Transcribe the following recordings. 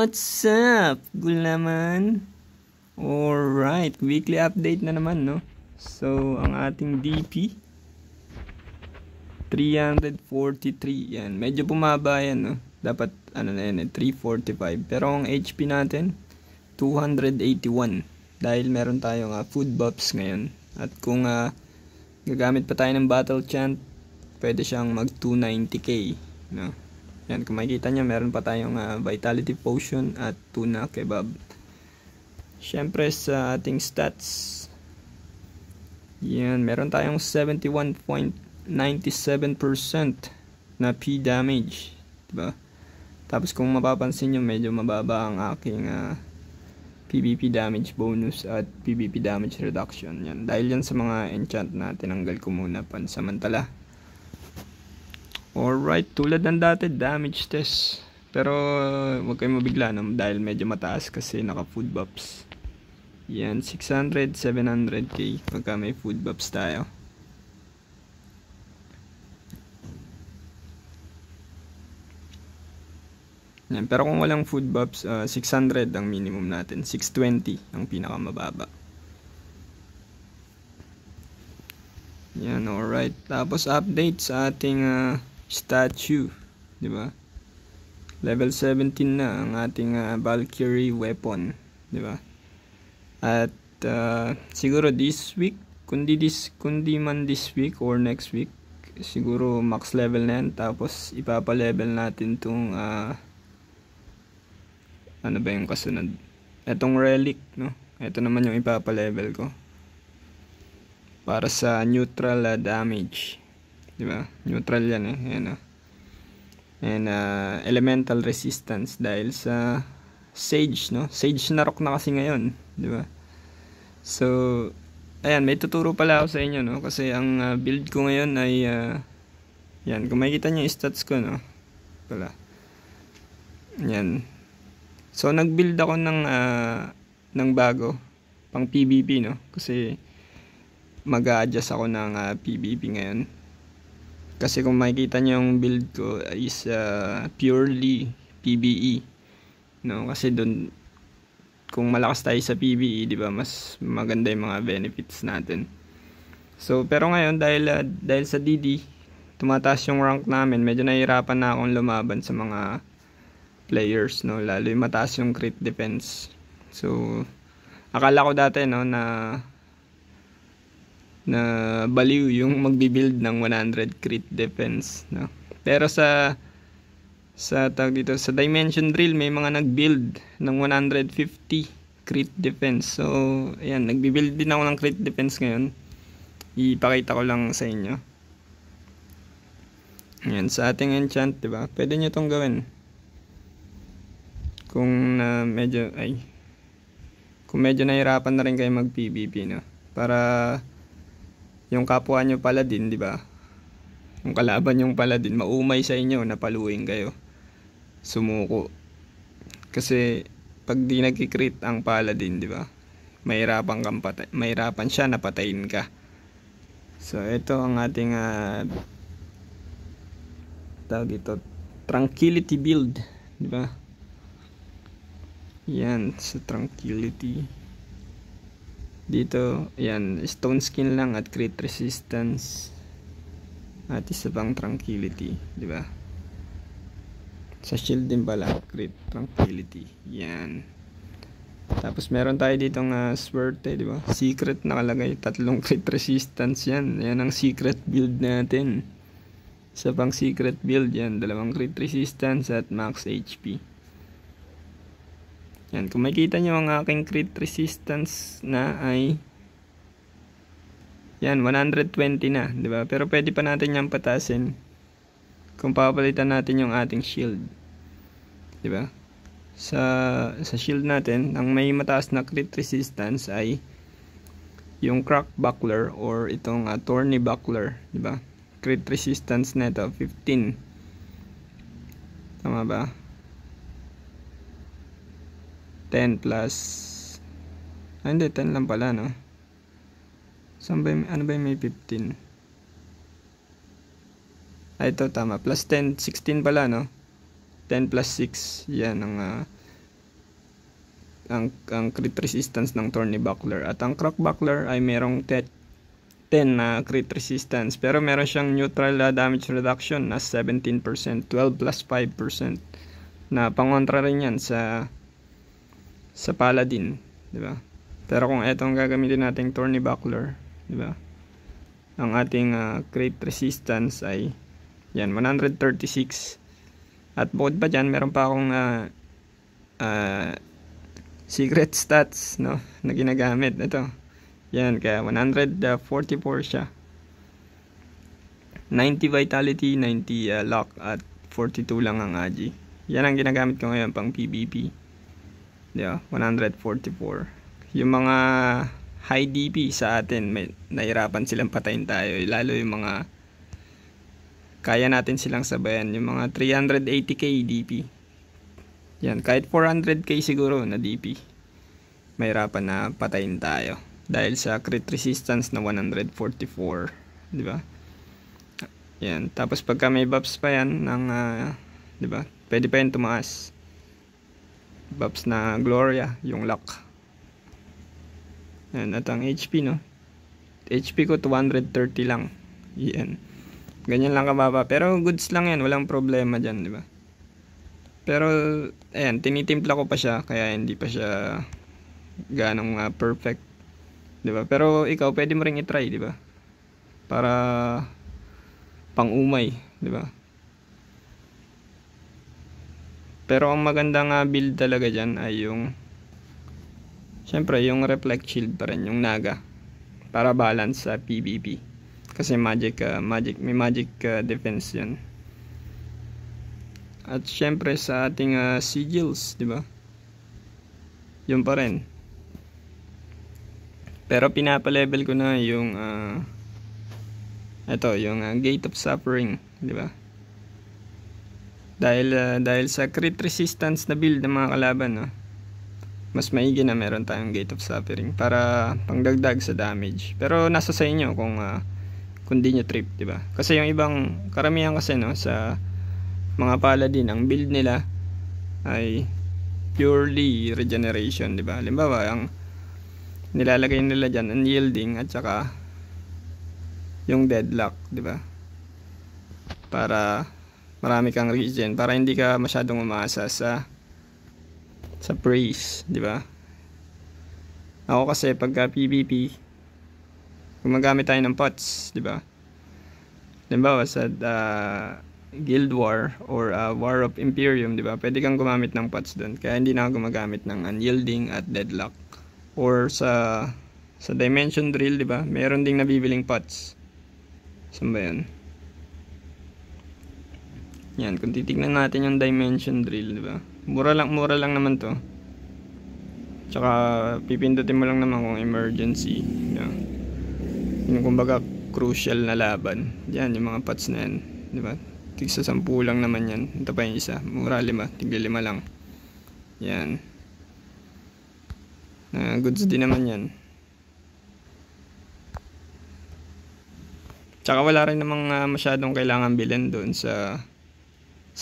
What's up, gulaman? Alright, weekly update na naman, no? So, ang ating DP 343, yan. Medyo bumaba yan, no? Dapat, ano na yan, 345. Pero ang HP natin 281. Dahil meron tayong food buffs ngayon. At kung gagamit pa tayo ng battle chant, pwede siyang mag 290k, no? Yan, kung makikita nyo, meron pa tayong vitality potion at tuna kebab. Syempre sa ating stats, yan, meron tayong 71.97% na P damage, diba? Tapos kung mapapansin nyo, medyo mababa ang aking PvP damage bonus at PvP damage reduction. Yan, dahil yan sa mga enchant na tinanggal ko muna pansamantala. Alright, tulad ng dati, damage test. Pero huwag kayong mabigla, no? Dahil medyo mataas kasi naka food buffs. Yan, 600, 700k pagka may food buffs tayo. Yan, pero kung walang food buffs, 600 ang minimum natin. 620 ang pinakamababa. Yan, alright. Tapos update sa ating statue, di ba? Level 17 na ang ating Valkyrie weapon, di ba? At siguro this week, kundi man this week or next week, siguro max level na yan. Tapos ipapa-level natin tong ano ba yung kasunod? Etong relic, no? Ito naman yung ipapa-level ko para sa neutral damage. Diba? Neutral yan eh. Ayan, and elemental resistance dahil sa sage, no? Sage na rock na kasi ngayon, diba? So, ayan, may tuturo pala ako sa inyo, no? Kasi ang build ko ngayon ay yan, kung makikita nyo yung stats ko, no? Pala. Yan. So, nag-build ako ng bago pang PvP, no? Kasi mag-a-adjust ako ng PvP ngayon. Kasi kung makikita nyo yung build ko is purely PvE, no? Kasi doon, kung malakas tayo sa PvE, di ba, mas maganda yung mga benefits natin. So, pero ngayon dahil sa DD, tumataas yung rank namin, medyo nahihirapan na akong lumaban sa mga players, no? Lalo yung mataas yung crit defense. So, akala ko dati, no, na baliw yung magbi-build ng 100 crit defense, no? Pero sa tag dito sa dimension drill, may mga nag-build ng 150 crit defense. So ayan, nagbi-build din ako ng crit defense ngayon. Ipakita ko lang sa inyo. Ayan, sa ating enchant, diba? Pwede nyo itong gawin kung medyo nahirapan na rin kayo mag PvP, no? Para yung kapwa nyo paladin, di ba? Yung kalaban yung paladin, maumay sa inyo, napaluin kayo. Sumuko. Kasi pag di nagki-crit ang paladin, di ba? Mahirapan siya na patayin ka. So ito ang ating tawag ito, tranquility build, di ba? Yan, sa tranquility. Dito, yan, stone skin lang at crit resistance. At isa pang tranquility, di ba? Sa shield din pala, crit tranquility. Yan. Tapos meron tayo ditong swerte, di ba? Secret nakalagay, 3 crit resistance yan. Yan ang secret build natin. Isa pang secret build yan, 2 crit resistance at max HP. Yan, kung makikita nyo ang aking crit resistance na ay yan, 120 na, di ba? Pero pwede pa natin yang patasin kung papalitan natin yung ating shield, di ba? Sa shield natin, ang may mataas na crit resistance ay yung crack buckler or itong thorny buckler, di ba? Crit resistance nito 15. Tama ba? 10 plus hindi, 10 lang pala, no? Saan ba ano ba yung may 15? Ito tama, plus 10, 16 pala, no? 10 plus 6, yan ang ang crit resistance ng Thorny Buckler. At ang Croc Buckler ay merong 10 na crit resistance, pero meron siyang neutral damage reduction na 17%, 12 plus 5% na pangontra rin yan sa Paladin, di ba? Pero kung etong gagamitin nating Thorny Buckler, di ba? Ang ating crit resistance ay yan 136. At bukod pa dyan, meron pa akong secret stats, no, na ginagamit. Ito. Yan, kaya 144 siya. 90 vitality, 90 luck, at 42 lang ang agi. Yan ang ginagamit ko ngayon pang PvP. Yeah, 144. Yung mga high DP sa atin, may nahirapan silang patayin tayo. Lalo yung mga kaya natin silang sabayan, yung mga 380k DP. Yan, kahit 400k siguro na DP, mahirapan na patayin tayo dahil sa crit resistance na 144, di ba? Yan, tapos pagka may buffs pa yan ng di ba? Pwede pa yan tumaas. Buffs na Gloria, yung luck. Yan, at ang HP, no? HP ko 230 lang. Yan. Ganyan lang kababa. Pero goods lang yan. Walang problema dyan, di ba? Pero, ayan, tinitimpla ko pa siya. Kaya hindi pa siya ganong perfect. Di ba? Pero ikaw, pwede mo ring itry, di ba? Para pang-umay, di ba? Pero ang magandang build talaga dyan ay yung syempre, yung Reflect Shield pa rin, yung Naga. Para balance sa PvP. Kasi may magic defense yan. At syempre sa ating sigils, di ba? Yun pa rin. Pero pinapa-level ko na yung yung Gate of Suffering, di ba? Dahil sa crit resistance na build ng mga kalaban, no? Mas maigi na meron tayong Gate of Suffering para pangdagdag sa damage. Pero nasa sa inyo kung di nyo trip, di ba? Kasi yung ibang karamihan kasi, no, sa mga paladin, ang build nila ay purely regeneration, di ba? Halimbawa, ang nilalagay nila dyan, unyielding at saka yung deadlock, di ba? Para marami kang regen, para hindi ka masyadong umasa sa praise, di ba? Ako kasi pagka PvP, gumagamit tayo ng pots, di ba? Halimbawa sa Guild War or War of Imperium, di ba? Pwede kang gumamit ng pots doon. Kaya hindi na ako gumagamit ng unyielding at deadlock. Or sa Dimension Drill, di ba? Meron ding nabibiling pots. Saan ba yan? Yan, kung titignan natin yung Dimension Drill, di ba? Mura lang naman to. Tsaka pipindutin mo lang naman kung emergency. Yan. Yung kumbaga crucial na laban. Yan, yung mga pots na yan, di ba? Tigsa 10 lang naman yan. Ito pa yung isa. Mura 5. Tigla 5 lang. Yan. Goods din naman yan. Tsaka wala rin namang masyadong kailangan bilhin doon sa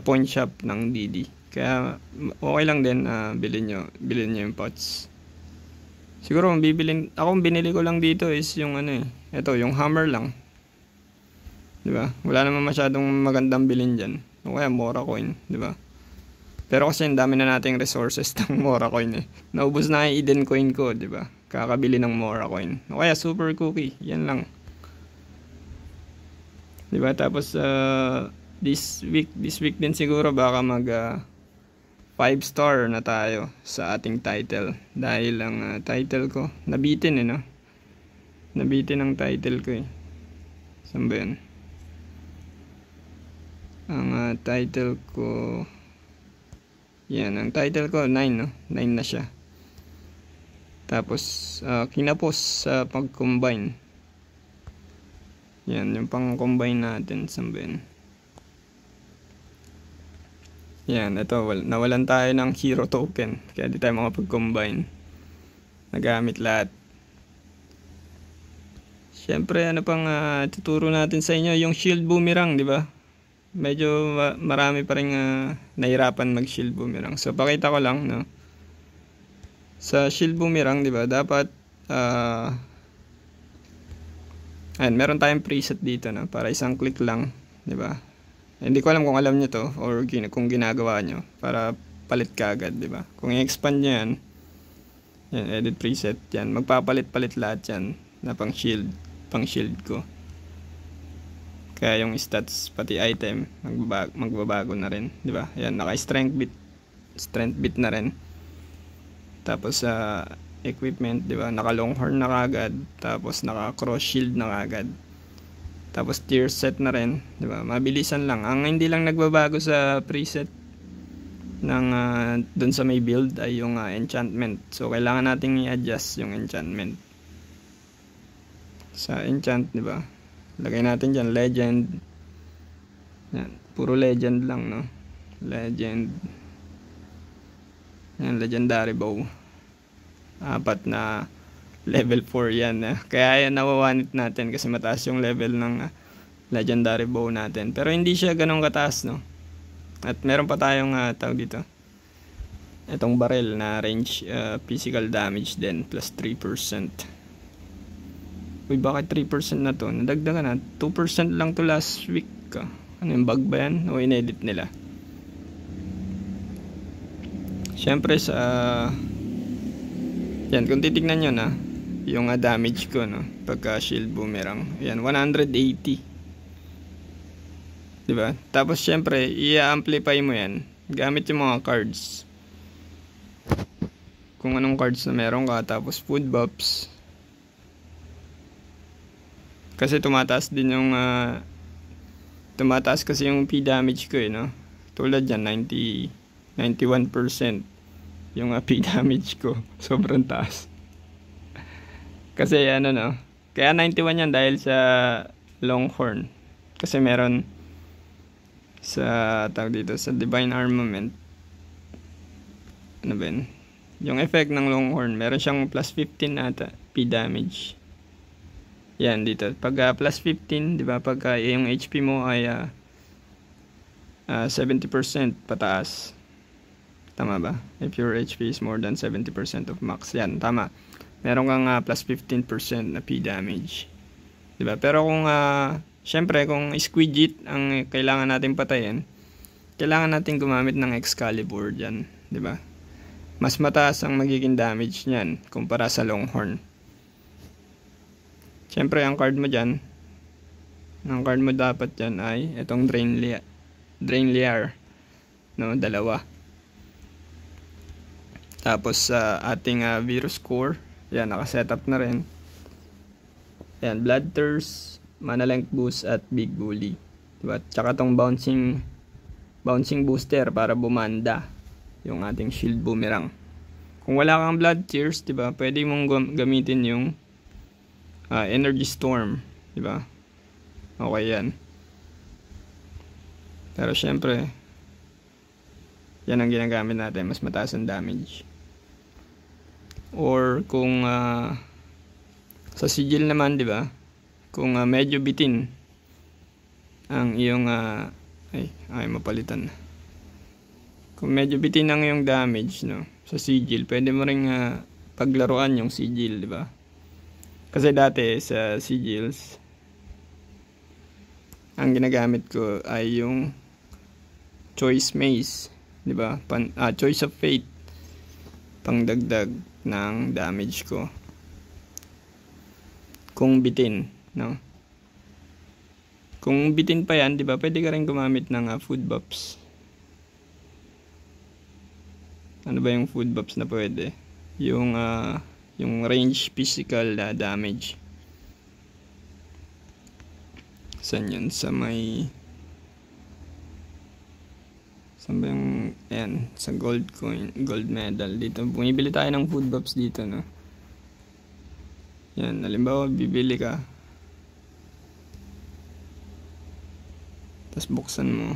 point shop ng DD. Kaya okay lang din bilhin nyo yung pots. Siguro akong binili ko lang dito is yung ito, yung hammer lang. Di ba? Wala naman masyadong magandang bilhin diyan. O kaya Mora coin, di ba? Pero kasi ang dami na nating resources ng Mora coin eh. Naubos na yung Eden coin ko, di ba? Kakabili ng Mora coin. O kaya super cookie, yan lang. Di ba? Tapos this week din siguro baka mag 5-star na tayo sa ating title. Dahil ang title ko nabitin no? Nabitin ang title ko eh. Saan ba yan? Ang title ko, yan, ang title ko 9, no? 9 na siya. Tapos kinapos sa pag-combine. Yan, yung pang-combine natin. Saan ba yan? Yan, ito, nawalan tayo ng hero token. Kaya di tayo makapag-combine. Nagamit lahat. Siyempre, pang tuturo natin sa inyo, yung shield boomerang, di ba? Medyo marami pa rin nahirapan mag shield boomerang. So, pakita ko lang, no? Sa shield boomerang, di ba, dapat ayan, meron tayong preset dito na para isang click lang, di ba? Hindi ko alam kung alam nyo to or kung ginagawa nyo para palit ka agad, di ba? Kung i-expand nyo yan, edit preset, yan, magpapalit-palit lahat yan na pang shield ko. Kaya yung stats pati item magbabago na rin, di ba? Yan, naka strength bit na rin. Tapos sa equipment, di ba? Naka longhorn na kagad, tapos naka cross shield na kagad. Tapos tier set na rin, di ba? Mabilisan lang. Ang hindi lang nagbabago sa preset ng dun sa may build ay yung enchantment. So kailangan nating i-adjust yung enchantment. Sa enchant, di ba? Lagay natin diyan legend. Yan, puro legend lang, no? Legend. Yan, legendary bow. 4 na level 4 yan. Kaya yan nawawanit natin kasi mataas yung level ng legendary bow natin. Pero hindi siya ganun kataas, no? At meron pa tayong tawag dito. Itong barrel na range physical damage din plus 3%. Uy, bakit 3% na to? Nadagdagan na. 2% lang to last week. Ano yung bug ba yan? O inedit nila? Siyempre sa yan, kung titignan nyo na yung damage ko, no, pagka shield boomerang, yan, 180, diba? Tapos syempre i-amplify mo yan gamit yung mga cards, kung anong cards na meron ka. Tapos food buffs, kasi tumataas din yung tumataas kasi yung P damage ko, no? Tulad yan, 91% yung P damage ko. Sobrang taas. Kasi ano, no, kaya 91 yan dahil sa longhorn. Kasi meron sa tawag dito sa divine armament, ano ba yun? Yung effect ng longhorn, meron siyang plus 15 ata P damage. Yan dito. Pag plus 15, di ba? Pag yung HP mo ay 70% pataas. Tama ba? If your HP is more than 70% of max. Yan, tama. Meron kang plus 15% na P damage. Diba? Pero kung, syempre, kung squidget ang kailangan natin patayin, kailangan natin gumamit ng Excalibur dyan. Diba? Mas mataas ang magiging damage niyan kumpara sa longhorn. Syempre, ang card mo dyan, ang card mo dapat dyan ay itong Drain Lair. No, 2. Tapos sa ating virus core, yan, nakasetup na rin. Yan, Blood Thirst, Mana Length Boost at Big Bully. Diba? Tsaka tong bouncing booster para bumanda yung ating shield boomerang. Kung wala kang Blood Tears, diba, pwede mong gamitin yung Energy Storm, diba? Okay yan. Pero syempre, yan ang ginagamit natin, mas mataas ang damage. Or kung sa sigil naman, di ba? Kung medyo bitin ang iyong ay mapalitan. Kung medyo bitin ang iyong damage, no, sa sigil, pwede mo ring paglaruan yung sigil, di ba? Kasi dati sa sigils, ang ginagamit ko ay yung Choice Maze, di ba? Choice of Fate, pangdagdag ng damage ko kung bitin, no? Kung bitin pa yan, di ba, pwede ka rin gumamit ng food buffs. Ano ba yung food buffs na pwede? Yung range physical damage. Saan yun? Sa may, saan ba yung, ayan, sa gold coin, gold medal. Dito, bumibili tayo ng food buffs dito, no? Yan, halimbawa, bibili ka. Tapos buksan mo.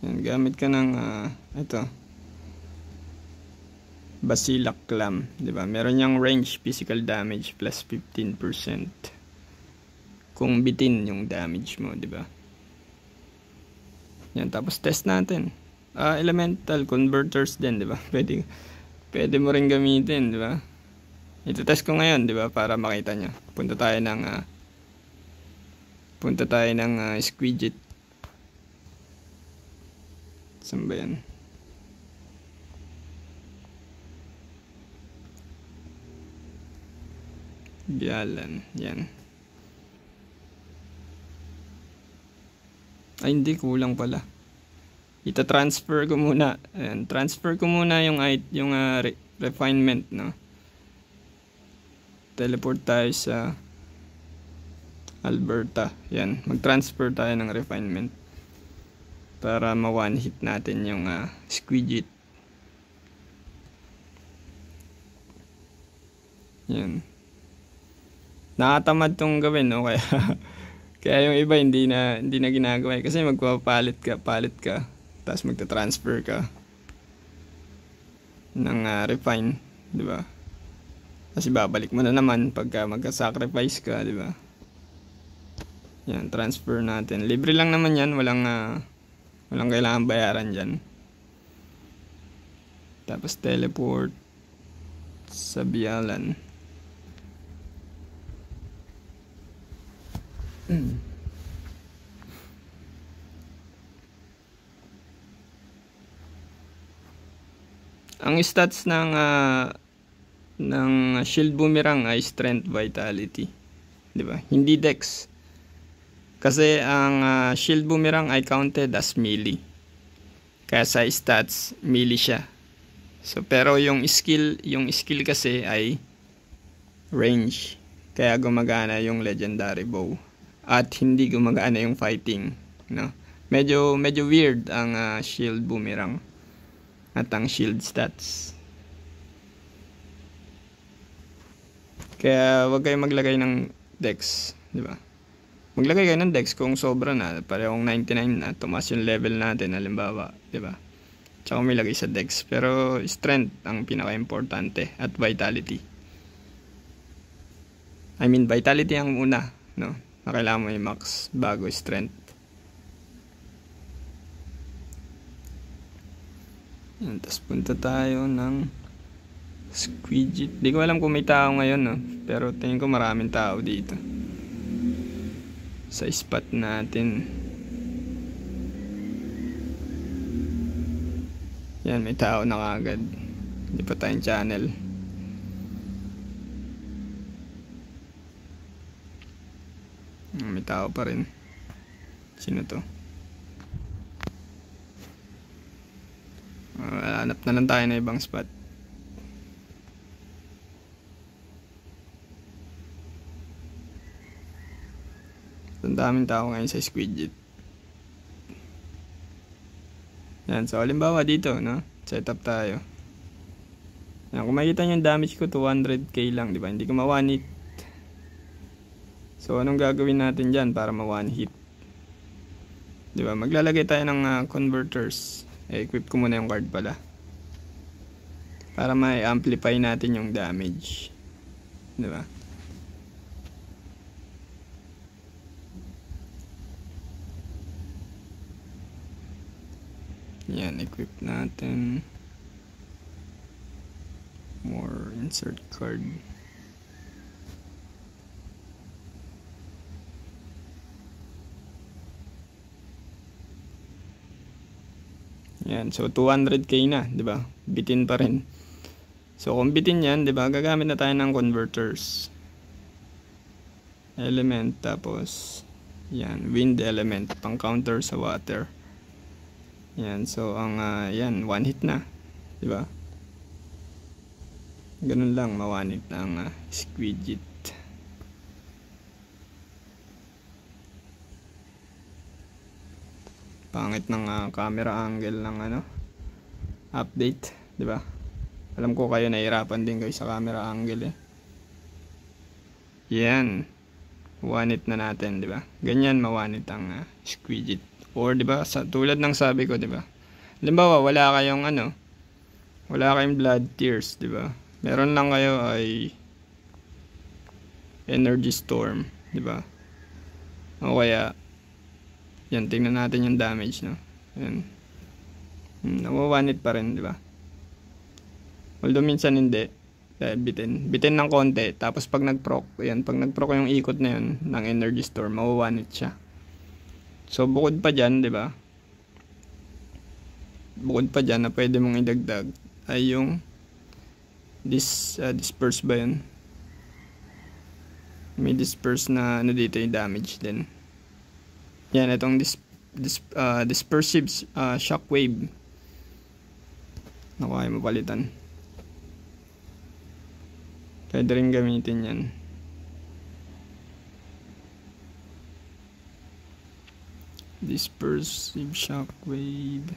Yan, gamit ka ng, ito. Basilac Clam, di ba? Meron niyang range physical damage plus 15%. Kung bitin yung damage mo, di ba? Yan, tapos test natin. elemental converters din, di ba? Pwede mo rin gamitin, di ba? Ito-test ko ngayon, di ba? Para makita nyo. Punta tayo ng squidget. Saan ba yan? Bialan. Yan. Ay, hindi. Kulang pala. Ita-transfer ko muna. Ayan. Transfer ko muna yung refinement, no? Teleport tayo sa Alberta. Yan. Mag-transfer tayo ng refinement para ma-one hit natin yung squidget. Yan. Nakatamad tong gawin, no? Kaya yung iba hindi na ginagawa kasi magpapalit ka, tapos magta-transfer ka ng refine, di ba? Kasi babalik mo na naman pagka magka-sacrifice ka, di ba? Yan, transfer natin. Libre lang naman yan, walang kailangan bayaran diyan. Tapos teleport sa Bialan. Ang stats ng shield boomerang ay strength, vitality, di ba? Hindi dex. Kasi ang shield boomerang ay counted as melee. Kaya sa stats melee siya. So pero yung skill kasi ay range. Kaya gumagana yung legendary bow. At hindi gumagana yung fighting, no? Medyo weird ang shield boomerang at ang shield stats. Kaya wag kayong maglagay ng dex, di ba? Maglagay kayo ng dex kung sobra na, parehong 99 na, tumaas yung level natin, halimbawa, di ba? Tsaka may lagay sa dex, pero strength ang pinaka-importante at vitality. I mean, vitality ang una, no? Na kailangan mo i-max bago strength. Yan, tapos punta tayo ng squidget. Di ko alam kung may tao ngayon, no? Pero tingin ko maraming tao dito sa spot natin. Yan, may tao na kagad. Hindi pa tayong channel. May tao pa rin. Sino to? Hanap na lang tayo na ibang spot. Ang daming tao ngayon sa squidget. Yan, so halimbawa dito, no? Setup tayo. Yan, kung makikita nyo yung damage ko, 200k lang, di ba? Hindi ko ma-one hit. So anong gagawin natin dyan para ma-one hit? Di ba? Maglalagay tayo ng converters. Equip ko muna yung card pala. Para ma-amplify natin yung damage. Di ba? Yan, equip natin. More insert card. Yan, so 200k na, 'di ba? Bitin pa rin. So kung bitin 'yan, 'di ba? Gagamit na tayo ng converters. Element, tapos yan, wind element, pang counter sa water. Yan, so ang yan, one hit na, 'di ba? Ganun lang, ma-one hit na ang squidget. Pangit ng camera angle ng update, 'di ba? Alam ko kayo nahihirapan din kayo sa camera angle eh. Yan. One hit na natin, 'di ba? Ganyan ma-one hit ang squidget. Or 'di ba, tulad ng sabi ko, 'di ba? Halimbawa, wala kayong blood tears, 'di ba? Meron lang kayo ay energy storm, 'di ba? O kaya yan, tingnan natin yung damage, no? Ayan. Nawa-1 hit pa rin, di ba? Although minsan hindi. Bitin ng konti. Tapos pag nag-proc, ayan, pag nag-proc yung ikot na yun ng energy store, mawa-1 hit siya. So bukod pa dyan, di ba? Bukod pa dyan na pwede mong idagdag ay yung disperse ba yun? May disperse na ano dito yung damage din. Yan, itong dispersive shockwave. Naku, ayaw mapalitan. Pwede rin gamitin yan. Dispersive shockwave.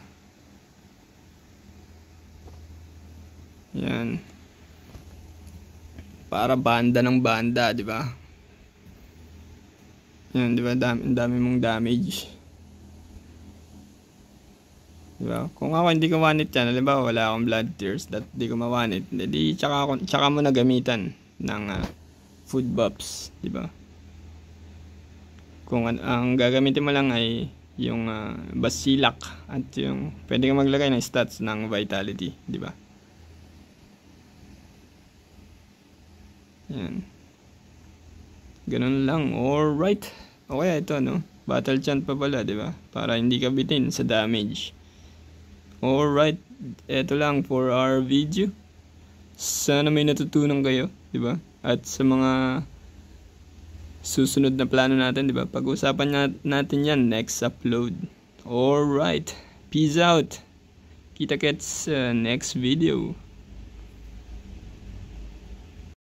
Yan. Para banda ng banda, di ba? Yan, di ba? Dami mong damage. Di ba? Kung ako hindi ko one-hit yan, halimbawa wala akong blood tears, di ko ma-one-hit, di tsaka mo na gamitan ng food buffs, di ba? Kung ang gagamitin mo lang ay yung Basilak at yung pwede ka maglagay ng stats ng vitality, di ba? Yan. Ganun lang. Alright. Okay, ito no. Battle chant pa pala, di ba? Para hindi ka bitin sa damage. Alright. Ito lang for our video. Sana may natutunan kayo, di ba? At sa mga susunod na plano natin, di ba? Pag-usapan natin yan next upload. Alright. Peace out. Kita-kits next video.